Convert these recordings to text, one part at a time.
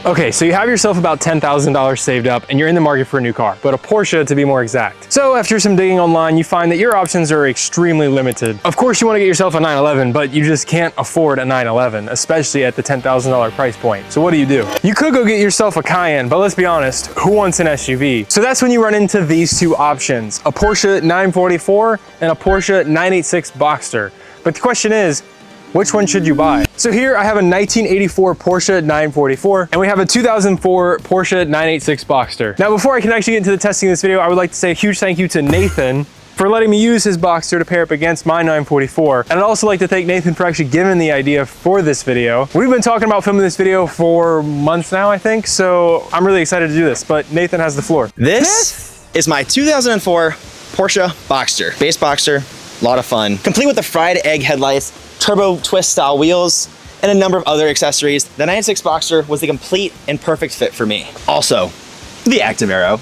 Okay, so you have yourself about $10,000 saved up and you're in the market for a new car, but a Porsche to be more exact. So after some digging online, you find that your options are extremely limited. Of course, you want to get yourself a 911, but you just can't afford a 911, especially at the $10,000 price point. So what do? You could go get yourself a Cayenne, but let's be honest, who wants an SUV? So that's when you run into these two options, a Porsche 944 and a Porsche 986 Boxster. But the question is, which one should you buy? So here I have a 1984 Porsche 944 and we have a 2004 Porsche 986 Boxster. Now before I can actually get into the testing of this video, I would like to say a huge thank you to Nathan for letting me use his Boxster to pair up against my 944. And I'd also like to thank Nathan for actually giving the idea for this video. We've been talking about filming this video for months now, I think, so I'm really excited to do this, but Nathan has the floor. This is my 2004 Porsche Boxster. Base Boxster, a lot of fun. Complete with the fried egg headlights, turbo twist style wheels, and a number of other accessories. The 986 Boxster was the complete and perfect fit for me. Also, the Active Aero.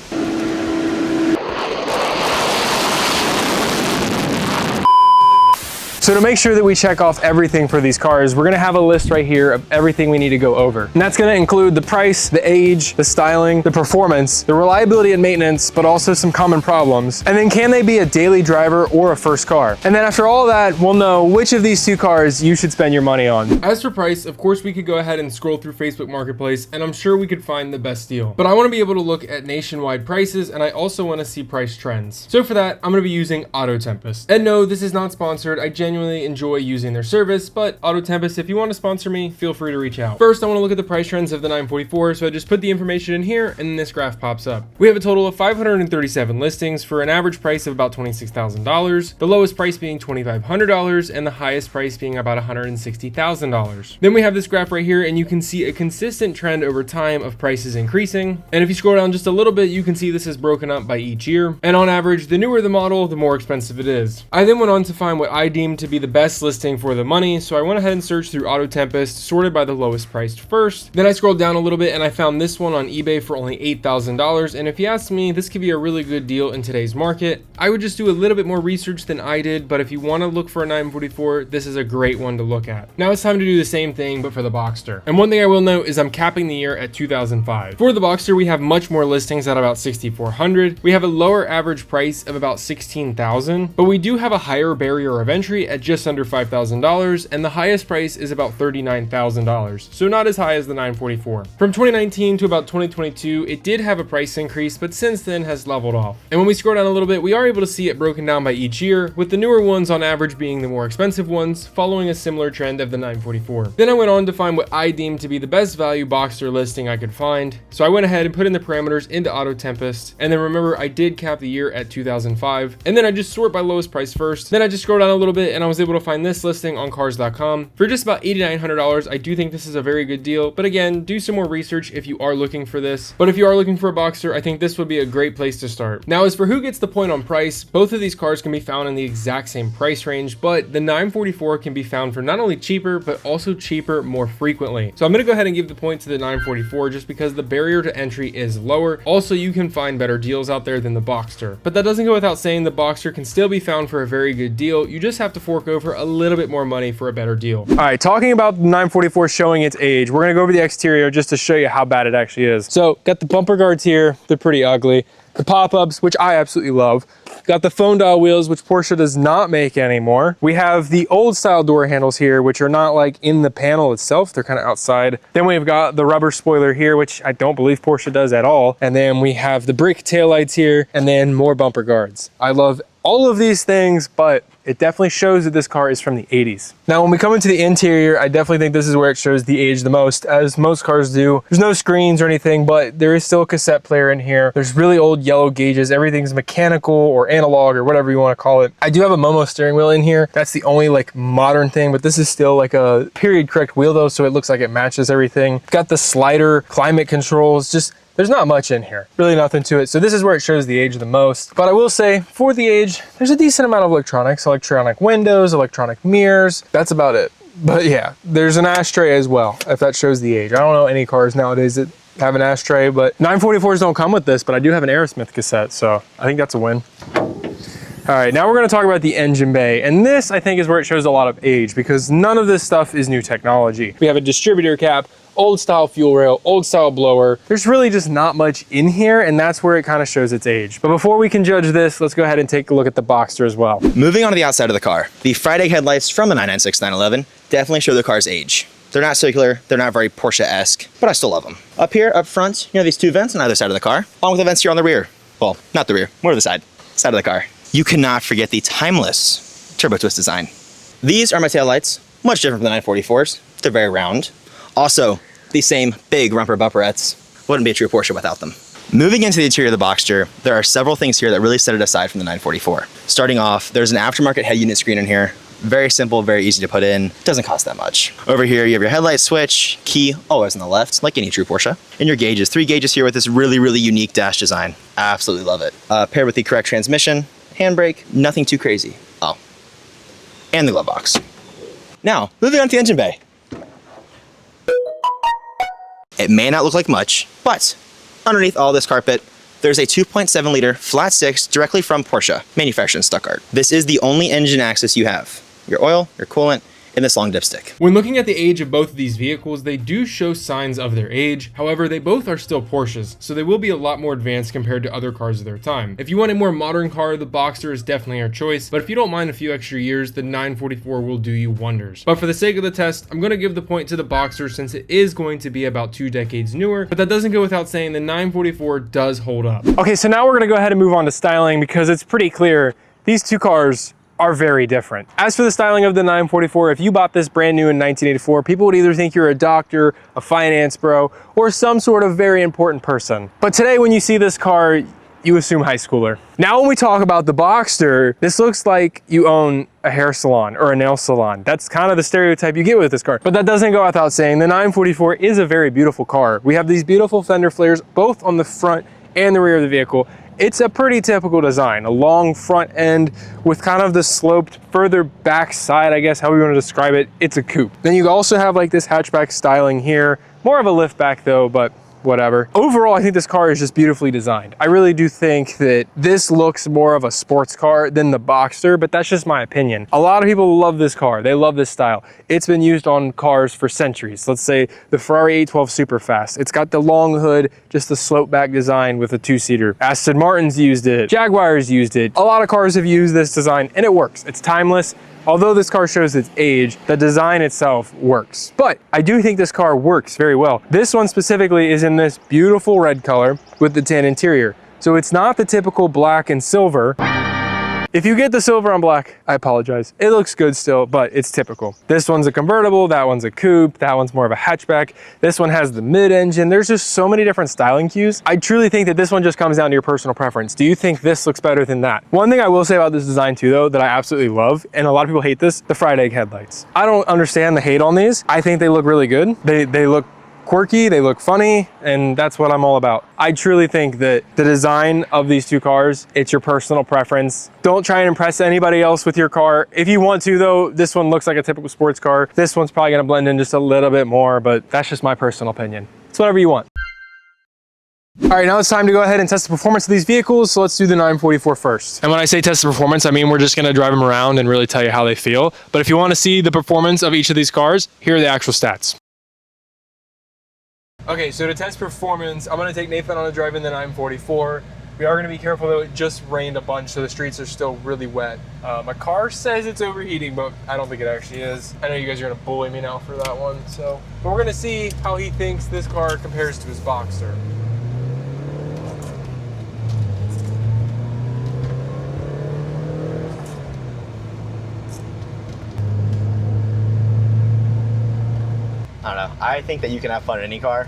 So to make sure that we check off everything for these cars, we're gonna have a list right here of everything we need to go over. And that's gonna include the price, the age, the styling, the performance, the reliability and maintenance, but also some common problems. And then can they be a daily driver or a first car? And then after all that, we'll know which of these two cars you should spend your money on. As for price, of course we could go ahead and scroll through Facebook Marketplace and I'm sure we could find the best deal. But I wanna be able to look at nationwide prices and I also wanna see price trends. So for that, I'm gonna be using Auto Tempest. And no, this is not sponsored. I genuinely enjoy using their service, but Auto Tempest, if you want to sponsor me, feel free to reach out. First, I want to look at the price trends of the 944, so I just put the information in here and then this graph pops up. We have a total of 537 listings for an average price of about $26,000, the lowest price being $2,500 and the highest price being about $160,000. Then we have this graph right here and you can see a consistent trend over time of prices increasing. And if you scroll down just a little bit, you can see this is broken up by each year. And on average, the newer the model, the more expensive it is. I then went on to find what I deemed to be the best listing for the money, so I went ahead and searched through Auto Tempest, sorted by the lowest priced first. Then I scrolled down a little bit and I found this one on eBay for only $8,000, and if you ask me, this could be a really good deal in today's market. I would just do a little bit more research than I did, but if you want to look for a 944, this is a great one to look at. Now it's time to do the same thing, but for the Boxster. And one thing I will note is I'm capping the year at 2005. For the Boxster, we have much more listings at about 6,400. We have a lower average price of about 16,000, but we do have a higher barrier of entry at just under $5,000, and the highest price is about $39,000, so not as high as the 944. From 2019 to about 2022, it did have a price increase, but since then has leveled off. And when we scroll down a little bit, we are able to see it broken down by each year, with the newer ones on average being the more expensive ones, following a similar trend of the 944. Then I went on to find what I deemed to be the best value Boxster listing I could find, so I went ahead and put in the parameters into Auto Tempest, and then remember I did cap the year at 2005, and then I just sort by lowest price first. Then I just scrolled down a little bit and I was able to find this listing on cars.com for just about $8,900. I do think this is a very good deal, but again, do some more research if you are looking for this. But if you are looking for a Boxster, I think this would be a great place to start. Now, as for who gets the point on price, both of these cars can be found in the exact same price range, but the 944 can be found for not only cheaper, but also cheaper more frequently. So I'm gonna go ahead and give the point to the 944 just because the barrier to entry is lower. Also, you can find better deals out there than the Boxster. But that doesn't go without saying the Boxster can still be found for a very good deal. You just have to fork over a little bit more money for a better deal. All right, talking about the 944 showing its age, we're gonna go over the exterior just to show you how bad it actually is. So got the bumper guards here, they're pretty ugly. The pop-ups, which I absolutely love. Got the phone dial wheels, which Porsche does not make anymore. We have the old style door handles here, which are not like in the panel itself, they're kind of outside. Then we've got the rubber spoiler here, which I don't believe Porsche does at all. And then we have the brick taillights here, and then more bumper guards. I love all of these things, but it definitely shows that this car is from the 80s. Now, when we come into the interior, I definitely think this is where it shows the age the most, as most cars do. There's no screens or anything, but there is still a cassette player in here. There's really old yellow gauges. Everything's mechanical or analog or whatever you want to call it. I do have a Momo steering wheel in here. That's the only like modern thing, but this is still like a period correct wheel though, so it looks like it matches everything. Got the slider, climate controls, just there's not much in here, really nothing to it. So this is where it shows the age the most. But I will say for the age, there's a decent amount of electronics, electronic windows, electronic mirrors. That's about it. But yeah, there's an ashtray as well, if that shows the age. I don't know any cars nowadays that have an ashtray, but 944s don't come with this, but I do have an Aerosmith cassette, so I think that's a win. All right, now we're gonna talk about the engine bay. And this, I think, is where it shows a lot of age because none of this stuff is new technology. We have a distributor cap, old style fuel rail, old style blower. There's really just not much in here, and that's where it kind of shows its age. But before we can judge this, let's go ahead and take a look at the Boxster as well. Moving on to the outside of the car, the fried egg headlights from the 996 911 definitely show the car's age. They're not circular, they're not very Porsche-esque, but I still love them. Up here, up front, you know these two vents on either side of the car, along with the vents here on the rear. Well, not the rear, more to the side of the car. You cannot forget the timeless turbo twist design. These are my taillights, much different from the 944s. They're very round. Also, the same big rumper bumperettes. Wouldn't be a true Porsche without them. Moving into the interior of the Boxster, there are several things here that really set it aside from the 944. Starting off, there's an aftermarket head unit screen in here. Very simple, very easy to put in. Doesn't cost that much. Over here, you have your headlight switch, key always on the left, like any true Porsche. And your gauges, 3 gauges here with this really, really unique dash design. Absolutely love it. Paired with the correct transmission, handbrake, nothing too crazy. Oh, and the glove box. Now, moving on to the engine bay. It may not look like much, but underneath all this carpet, there's a 2.7 liter flat six directly from Porsche, manufactured in Stuttgart. This is the only engine access you have. Your oil, your coolant, and this long dipstick. When looking at the age of both of these vehicles, they do show signs of their age. However, they both are still Porsches, so they will be a lot more advanced compared to other cars of their time. If you want a more modern car, the Boxster is definitely our choice, but if you don't mind a few extra years, the 944 will do you wonders. But for the sake of the test, I'm going to give the point to the Boxster since it is going to be about 2 decades newer, but that doesn't go without saying the 944 does hold up. Okay, so now we're going to go ahead and move on to styling because it's pretty clear these two cars are very different. As for the styling of the 944, if you bought this brand new in 1984, people would either think you're a doctor, a finance bro, or some sort of very important person. But today when you see this car, you assume high schooler. Now when we talk about the Boxster, this looks like you own a hair salon or a nail salon. That's kind of the stereotype you get with this car. But that doesn't go without saying, the 944 is a very beautiful car. We have these beautiful fender flares both on the front and the rear of the vehicle. It's a pretty typical design, a long front end with kind of the sloped further back side, I guess, how we want to describe it. It's a coupe. Then you also have like this hatchback styling here, more of a lift back though, but whatever. Overall, I think this car is just beautifully designed. I really do think that this looks more of a sports car than the Boxster, but that's just my opinion. A lot of people love this car. They love this style. It's been used on cars for centuries. Let's say the Ferrari 812 Superfast. It's got the long hood, just the slope back design with a 2-seater. Aston Martin's used it. Jaguar's used it. A lot of cars have used this design and it works. It's timeless. Although this car shows its age, the design itself works. But I do think this car works very well. This one specifically is in this beautiful red color with the tan interior. So it's not the typical black and silver. If you get the silver on black, I apologize. It looks good still, but it's typical. This one's a convertible, that one's a coupe, that one's more of a hatchback. This one has the mid-engine. There's just so many different styling cues. I truly think that this one just comes down to your personal preference. Do you think this looks better than that? One thing I will say about this design too, though, that I absolutely love, and a lot of people hate this, the fried egg headlights. I don't understand the hate on these. I think they look really good. They look quirky, they look funny, and that's what I'm all about. I truly think that the design of these two cars, it's your personal preference. Don't try and impress anybody else with your car. If you want to though, this one looks like a typical sports car. This one's probably gonna blend in just a little bit more, but that's just my personal opinion. It's whatever you want. All right, now it's time to go ahead and test the performance of these vehicles. So let's do the 944 first. And when I say test the performance, I mean we're just gonna drive them around and really tell you how they feel. But if you wanna see the performance of each of these cars, here are the actual stats. Okay, so to test performance, I'm gonna take Nathan on a drive in the 944. We are gonna be careful though, it just rained a bunch, so the streets are still really wet. My car says it's overheating, but I don't think it actually is. I know you guys are gonna bully me now for that one, so. But we're gonna see how he thinks this car compares to his Boxster. I don't know. I think that you can have fun in any car.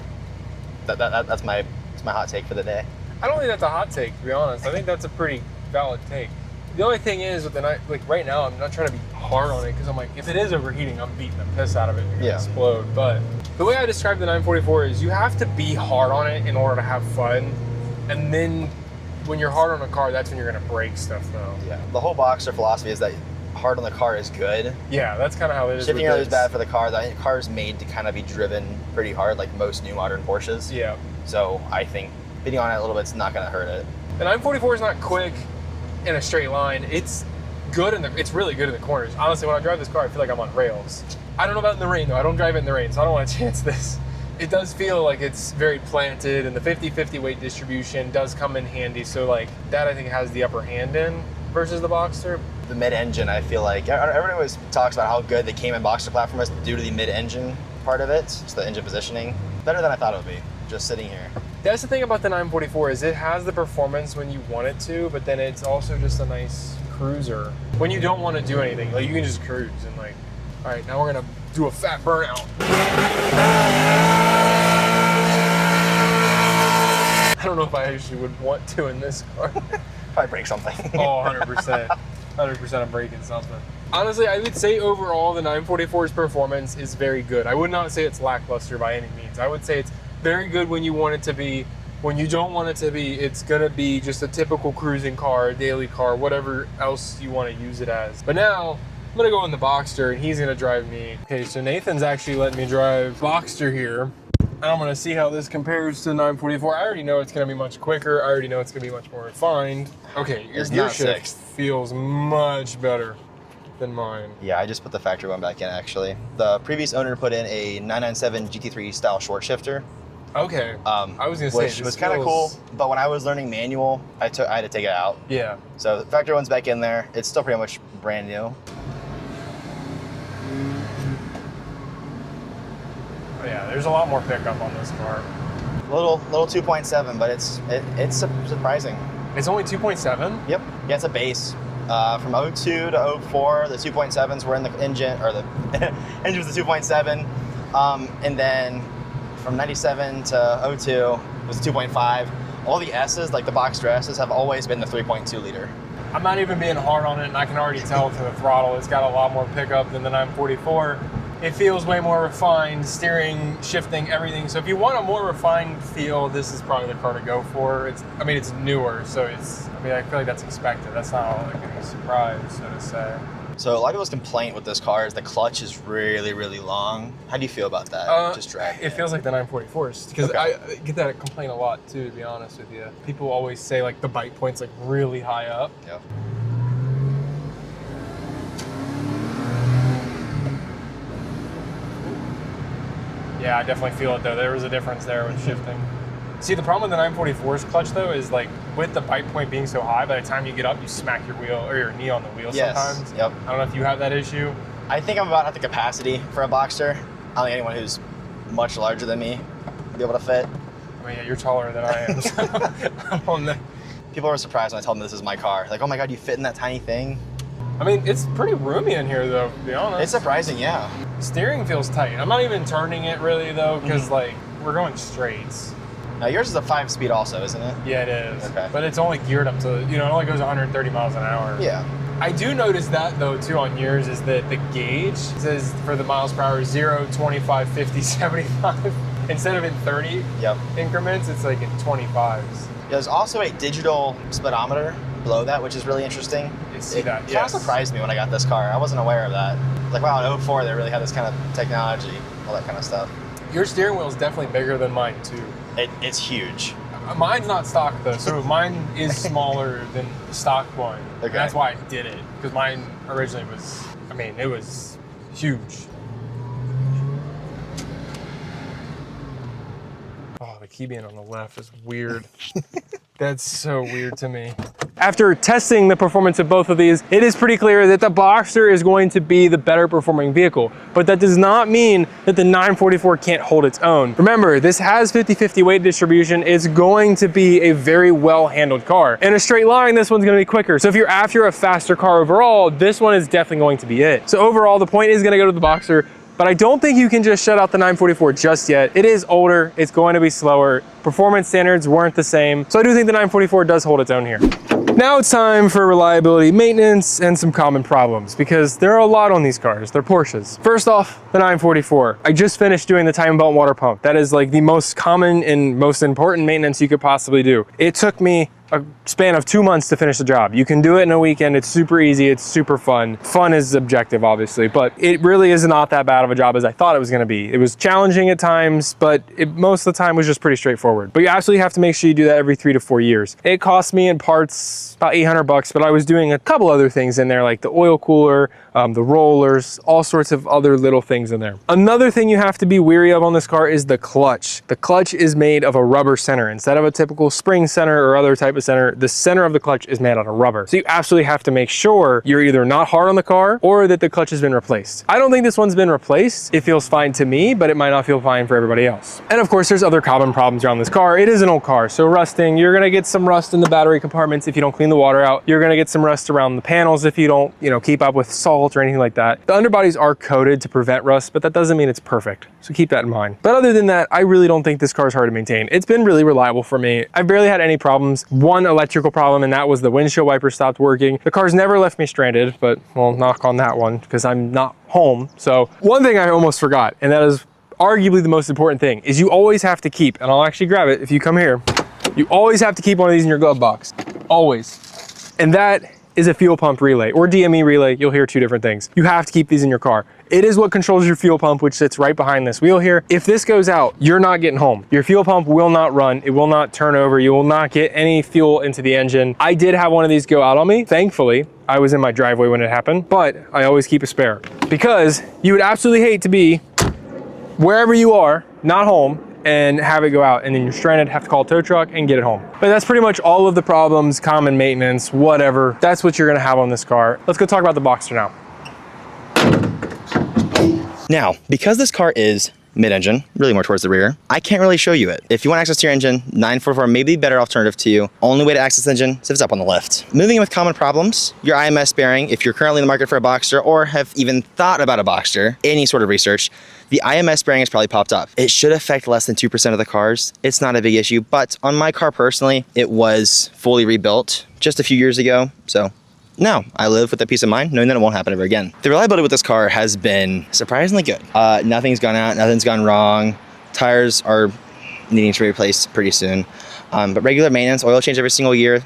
That's my hot take for the day. I don't think that's a hot take, to be honest. I think that's a pretty valid take. The only thing is with the night, like right now, I'm not trying to be hard on it because I'm like, if it is overheating, I'm beating the piss out of it. You're gonna explode. But the way I describe the 944 is you have to be hard on it in order to have fun, and then when you're hard on a car, that's when you're gonna break stuff, though. Yeah. The whole Boxster philosophy is that hard on the car is good. Yeah, that's kind of how it is. Shifting around is bad for the car. The car is made to kind of be driven pretty hard, like most new modern Porsches. Yeah. So I think beating on it a little bit is not going to hurt it. The 944 is not quick. in a straight line. It's good it's really good in the corners. Honestly, when I drive this car, I feel like I'm on rails. I don't know about in the rain though. I don't drive it in the rain, so I don't want to chance this. It does feel like it's very planted, and the 50-50 weight distribution does come in handy. So like that, I think has the upper hand in versus the Boxster. The mid-engine, I feel like everyone always talks about how good the Cayman Boxster platform is due to the mid-engine part of it, just the engine positioning. Better than I thought it would be, just sitting here. That's the thing about the 944 is it has the performance when you want it to, but then it's also just a nice cruiser when you don't want to do anything. Like you can just cruise and like, all right, now we're gonna do a fat burnout. I don't know if I actually would want to in this car. Probably break something. Oh, 100%. 100% I'm breaking something. Honestly, I would say overall the 944's performance is very good. I would not say it's lackluster by any means. I would say it's very good when you want it to be. When you don't want it to be, it's gonna be just a typical cruising car, daily car, whatever else you want to use it as. But now, I'm gonna go in the Boxster and he's gonna drive me. Okay, so Nathan's actually letting me drive Boxster here. And I'm gonna see how this compares to the 944. I already know it's gonna be much quicker. I already know it's gonna be much more refined. Okay, your gear shift feels much better than mine. Yeah, I just put the factory one back in actually. The previous owner put in a 997 GT3 style short shifter. Okay, I was gonna say, which was kind of cool, but when I was learning manual, I had to take it out. Yeah. So the factory one's back in there. It's still pretty much brand new. Oh, yeah, there's a lot more pickup on this car. Little 2.7, but it's surprising. It's only 2.7? Yep. Yeah, it's a base. From 02 to 04, the 2.7s were in the engine, or the engine was the 2.7, and then from 97 to 02 was 2.5. All the S's, like the Boxster S's, have always been the 3.2 liter. I'm not even being hard on it, and I can already tell to the throttle it's got a lot more pickup than the 944. It feels way more refined, steering, shifting, everything. So if you want a more refined feel, this is probably the car to go for. It's newer, so I feel like that's expected. That's not like any surprise, so to say. So a lot of people's complaint with this car is the clutch is really, really long. How do you feel about that? Just dragging it feels like the 944s, because I get that complaint a lot too, to be honest with you. People always say like the bite point's like really high up. Yep. Yeah, I definitely feel it though. There was a difference there with shifting. See, the problem with the 944's clutch though is like with the bite point being so high, by the time you get up, you smack your wheel or your knee on the wheel sometimes. Yep. I don't know if you have that issue. I think I'm about at the capacity for a Boxster. I don't think anyone who's much larger than me will be able to fit. I mean, yeah, you're taller than I am. So I'm on the... People were surprised when I told them this is my car. Like, oh my God, you fit in that tiny thing? I mean, it's pretty roomy in here though, to be honest. It's surprising, yeah. Steering feels tight. I'm not even turning it really though, because like we're going straights. Now yours is a 5-speed also, isn't it? Yeah, it is. Okay. But it's only geared up to, it only goes 130 miles an hour. Yeah. I do notice that though too on yours is that the gauge says for the miles per hour 0, 25, 50, 75. Instead of in 30 increments, it's like in 25s. There's also a digital speedometer below that, which is really interesting. You see that, It kind of surprised me when I got this car. I wasn't aware of that. Like, wow, in 04, they really had this kind of technology, all that kind of stuff. Your steering wheel is definitely bigger than mine too. It's huge. Mine's not stock though, so mine is smaller than the stock one. Okay. And that's why I did it, because mine originally was, it was huge. Oh, the key being on the left is weird. That's so weird to me. After testing the performance of both of these, it is pretty clear that the Boxster is going to be the better performing vehicle, but that does not mean that the 944 can't hold its own. Remember, this has 50-50 weight distribution. It's going to be a very well-handled car. In a straight line, this one's gonna be quicker. So if you're after a faster car overall, this one is definitely going to be it. So overall, the point is gonna go to the Boxster, but I don't think you can just shut out the 944 just yet. It is older, it's going to be slower. Performance standards weren't the same. So I do think the 944 does hold its own here. Now it's time for reliability, maintenance, and some common problems, because there are a lot on these cars. They're Porsches. First off, the 944. I just finished doing the timing belt water pump. That is like the most common and most important maintenance you could possibly do. It took me a span of 2 months to finish the job. You can do it in a weekend. It's super easy. It's super fun. Fun is objective, obviously, but it really is not that bad of a job as I thought it was going to be. It was challenging at times, but most of the time was just pretty straightforward. But you absolutely have to make sure you do that every 3 to 4 years. It cost me in parts about $800, but I was doing a couple other things in there, like the oil cooler, the rollers, all sorts of other little things in there. Another thing you have to be weary of on this car is the clutch. The clutch is made of a rubber center. Instead of a typical spring center or other type of center, the center of the clutch is made out of rubber. So you absolutely have to make sure you're either not hard on the car or that the clutch has been replaced. I don't think this one's been replaced. It feels fine to me, but it might not feel fine for everybody else. And of course, there's other common problems around this car. It is an old car, so rusting, you're gonna get some rust in the battery compartments if you don't clean the water out. You're gonna get some rust around the panels if you don't, keep up with salt or anything like that. The underbodies are coated to prevent rust, but that doesn't mean it's perfect. So keep that in mind. But other than that, I really don't think this car is hard to maintain. It's been really reliable for me. I've barely had any problems. One electrical problem, and that was the windshield wiper stopped working. The car's never left me stranded, but well, knock on that one because I'm not home. So one thing I almost forgot, and that is arguably the most important thing, is you always have to keep, and I'll actually grab it if you come here, you always have to keep one of these in your glove box. Always. And that is a fuel pump relay or DME relay. You'll hear two different things. You have to keep these in your car. It is what controls your fuel pump, which sits right behind this wheel here. If this goes out, you're not getting home. Your fuel pump will not run. It will not turn over. You will not get any fuel into the engine. I did have one of these go out on me. Thankfully, I was in my driveway when it happened, but I always keep a spare because you would absolutely hate to be wherever you are, not home, and have it go out, and then you're stranded, have to call a tow truck and get it home. But that's pretty much all of the problems, common maintenance, whatever. That's what you're gonna have on this car. Let's go talk about the Boxster now. Now, because this car is mid-engine, really more towards the rear, I can't really show you it. If you want access to your engine, 944 may be a better alternative to you. Only way to access the engine is if it's up on the lift. Moving in with common problems, your IMS bearing, if you're currently in the market for a Boxster or have even thought about a Boxster, any sort of research, the IMS bearing has probably popped up. It should affect less than 2% of the cars. It's not a big issue, but on my car personally, it was fully rebuilt just a few years ago, so no, I live with that peace of mind, knowing that it won't happen ever again. The reliability with this car has been surprisingly good. Nothing's gone out, nothing's gone wrong. Tires are needing to be replaced pretty soon. But regular maintenance, oil change every single year,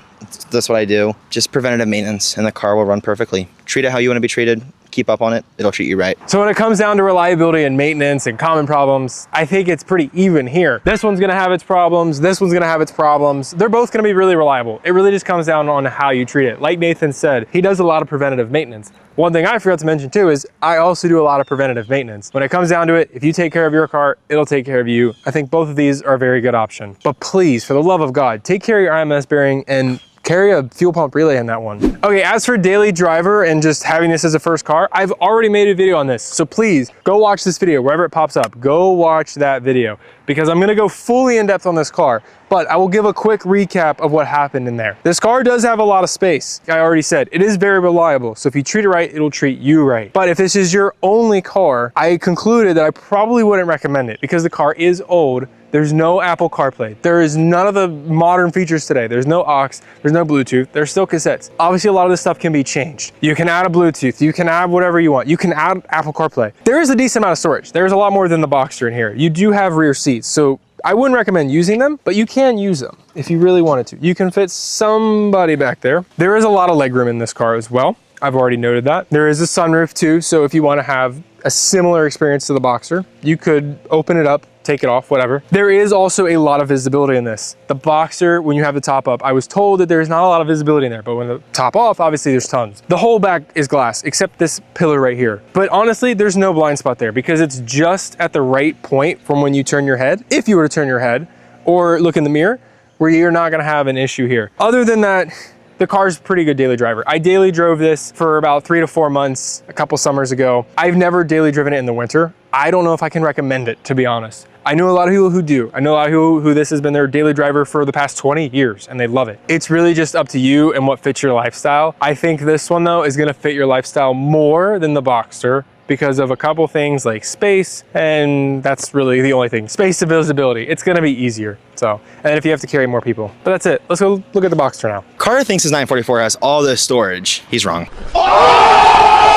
that's what I do. Just preventative maintenance, and the car will run perfectly. Treat it how you want to be treated. Keep up on it, it'll treat you right. So when it comes down to reliability and maintenance and common problems, I think it's pretty even here. This one's gonna have its problems, this one's gonna have its problems. They're both gonna be really reliable. It really just comes down on how you treat it. Like Nathan said, he does a lot of preventative maintenance. One thing I forgot to mention too is I also do a lot of preventative maintenance. When it comes down to it, if you take care of your car, it'll take care of you. I think both of these are a very good option. But please, for the love of God, take care of your IMS bearing and carry a fuel pump relay in that one. Okay, as for daily driver and just having this as a first car, I've already made a video on this. So please go watch this video wherever it pops up. Go watch that video because I'm gonna go fully in depth on this car, but I will give a quick recap of what happened in there. This car does have a lot of space. I already said, it is very reliable. So if you treat it right, it'll treat you right. But if this is your only car, I concluded that I probably wouldn't recommend it because the car is old. There's no Apple CarPlay. There is none of the modern features today. There's no aux, there's no Bluetooth, there's still cassettes. Obviously, a lot of this stuff can be changed. You can add a Bluetooth, you can add whatever you want. You can add Apple CarPlay. There is a decent amount of storage. There's a lot more than the Boxster in here. You do have rear seats, so I wouldn't recommend using them, but you can use them if you really wanted to. You can fit somebody back there. There is a lot of legroom in this car as well. I've already noted that. There is a sunroof too, so if you want to have a similar experience to the Boxster, you could open it up, take it off, whatever. There is also a lot of visibility in this. The Boxster, when you have the top up, I was told that there's not a lot of visibility in there, but when the top off, obviously there's tons. The whole back is glass, except this pillar right here. But honestly, there's no blind spot there because it's just at the right point from when you turn your head, if you were to turn your head, or look in the mirror, where you're not gonna have an issue here. Other than that, the car's a pretty good daily driver. I daily drove this for about 3 to 4 months a couple summers ago. I've never daily driven it in the winter. I don't know if I can recommend it, to be honest. I know a lot of people who do. I know a lot of people who this has been their daily driver for the past 20 years and they love it. It's really just up to you and what fits your lifestyle. I think this one though is gonna fit your lifestyle more than the Boxster because of a couple things like space, and that's really the only thing. Space and visibility, it's gonna be easier. So, and if you have to carry more people. But that's it, let's go look at the Boxster now. Carter thinks his 944 has all this storage. He's wrong.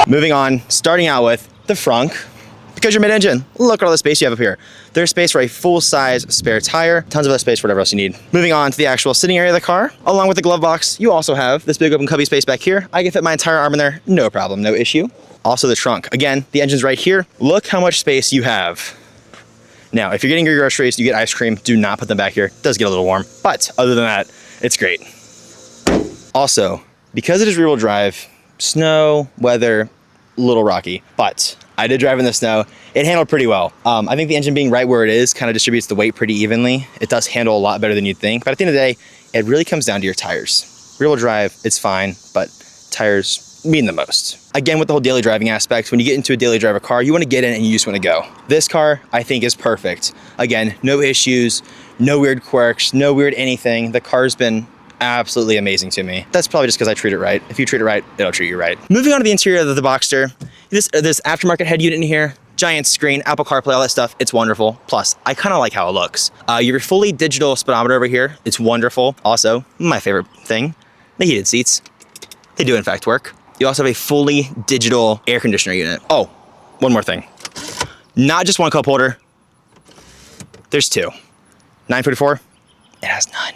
Moving on, starting out with the frunk. Because you're mid-engine, look at all the space you have up here. There's space for a full-size spare tire, tons of other space for whatever else you need. Moving on to the actual sitting area of the car, along with the glove box, you also have this big open cubby space back here. I can fit my entire arm in there, no problem, no issue. Also the trunk. Again, the engine's right here. Look how much space you have. Now, if you're getting your groceries, you get ice cream, do not put them back here. It does get a little warm, but other than that, it's great. Also, because it is rear-wheel drive, snow, weather, a little rocky, but I did drive in the snow. It handled pretty well. I think the engine being right where it is kind of distributes the weight pretty evenly. It does handle a lot better than you'd think, but at the end of the day, it really comes down to your tires. Rear-wheel drive, it's fine, but tires mean the most. Again, with the whole daily driving aspect, when you get into a daily driver car, you want to get in and you just want to go. This car, I think, is perfect. Again, no issues, no weird quirks, no weird anything. The car's been absolutely amazing to me. That's probably just because I treat it right. If you treat it right, it'll treat you right. Moving on to the interior of the Boxster, this aftermarket head unit in here, giant screen, Apple CarPlay, all that stuff, it's wonderful. Plus, I kind of like how it looks. Your fully digital speedometer over here, it's wonderful. Also, my favorite thing, the heated seats. They do in fact work. You also have a fully digital air conditioner unit. Oh, one more thing. Not just one cup holder, there's two. 944, it has none.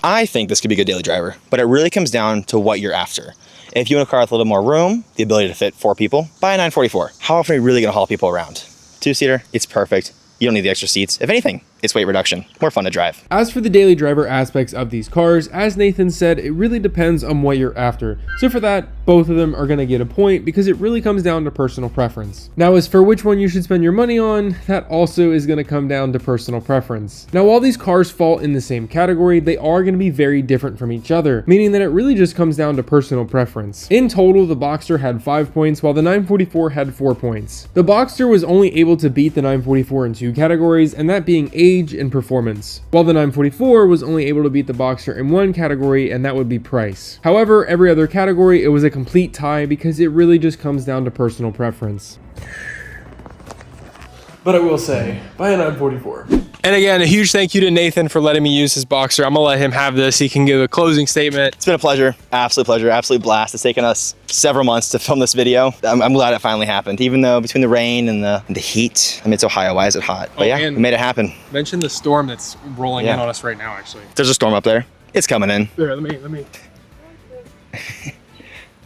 I think this could be a good daily driver, but it really comes down to what you're after. If you want a car with a little more room, the ability to fit 4 people, buy a 944. How often are you really gonna haul people around? 2-seater, it's perfect. You don't need the extra seats. If anything, it's weight reduction, more fun to drive. As for the daily driver aspects of these cars, as Nathan said, it really depends on what you're after. So for that, both of them are going to get a point because it really comes down to personal preference. Now, as for which one you should spend your money on, that also is going to come down to personal preference. Now, while these cars fall in the same category, they are going to be very different from each other, meaning that it really just comes down to personal preference. In total, the Boxster had 5 points, while the 944 had 4 points. The Boxster was only able to beat the 944 in 2 categories, and that being age and performance, while the 944 was only able to beat the Boxster in 1 category, and that would be price. However, every other category, it was a complete tie because it really just comes down to personal preference. But I will say, buy a 944. And again, a huge thank you to Nathan for letting me use his Boxster. I'm gonna let him have this. He can give a closing statement. It's been a pleasure, absolute blast. It's taken us several months to film this video. I'm glad it finally happened, even though between the rain and the heat, I mean, it's Ohio, why is it hot? But yeah, we made it happen. Mention the storm that's rolling in on us right now, actually. There's a storm up there. It's coming in. There, let me.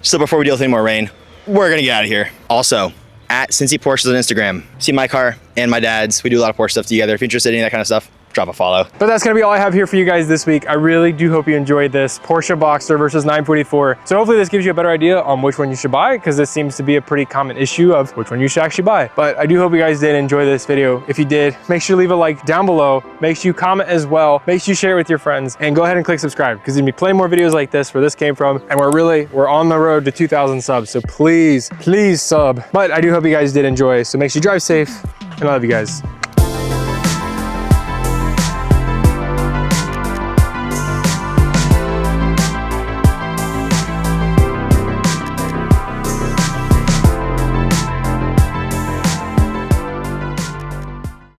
So before we deal with any more rain, we're gonna get out of here. Also, at CincyPorsches on Instagram. See my car and my dad's. We do a lot of Porsche stuff together. If you're interested in any of that kind of stuff, drop a follow. But that's gonna be all I have here for you guys this week. I really do hope you enjoyed this Porsche Boxster versus 944. So hopefully this gives you a better idea on which one you should buy, because this seems to be a pretty common issue of which one you should actually buy. But I do hope you guys did enjoy this video. If you did, make sure to leave a like down below. Make sure you comment as well. Make sure you share it with your friends, and go ahead and click subscribe, because there's gonna be plenty more videos like this where this came from. And we're on the road to 2,000 subs. So please sub. But I do hope you guys did enjoy. So make sure you drive safe, and I love you guys.